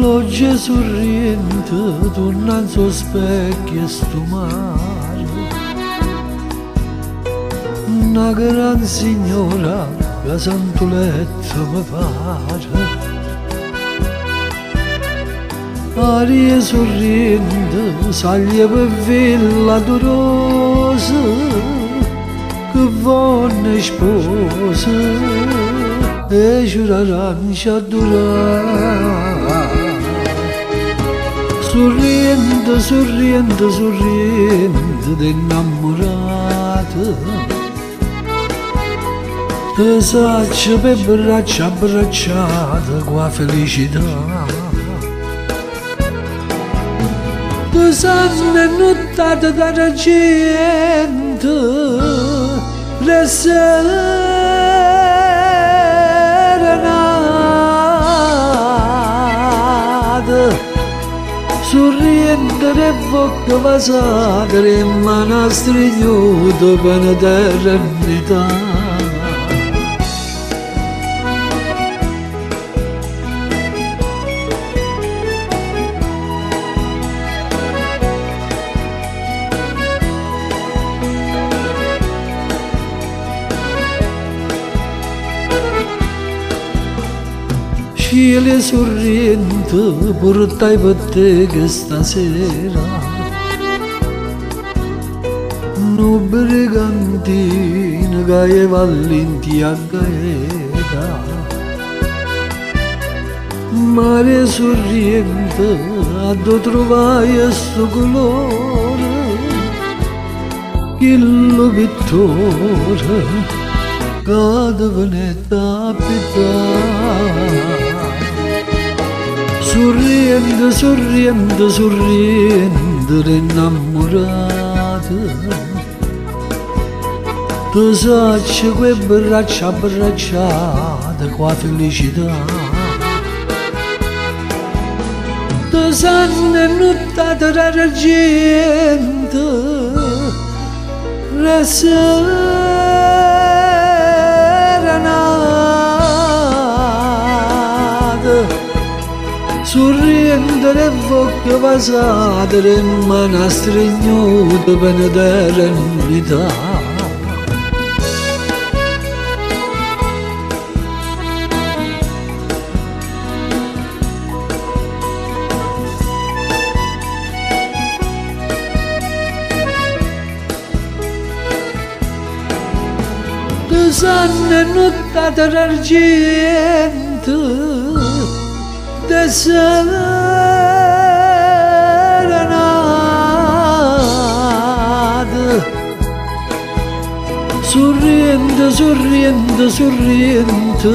l'oggi sorriente tornando sul specchio sto mare, una gran signora che santoletta mi pare. Aria sorriente, saglia per villa dolorosa, che vonne sposa, e giuraranci durare. Sorriente, sorriente, sorriente, d'innamorata, te saccia per braccia abbracciate qua felicità. Tu sanno nottata da gente, serenata, sorriente e bocca vasata, in mano strigliuta per l'eternità. Cielo sorriente, portai per te che stasera, no brigantina che è valenti a gaeta. Mare sorriente, a dove trovai sto colore, quello pittore, che venetta a pittare. Sorriente, sorriente, sorriente, innamorata, tu sacci quei braccia abbracciate qua felicità. Tu sanno nottata da gente, serenata, sorriente e bocca vasata, in mano stringnuta per l'eternità. Tu sanno nottata d'argento, de serenata, sorriente, sorriente, sorriente,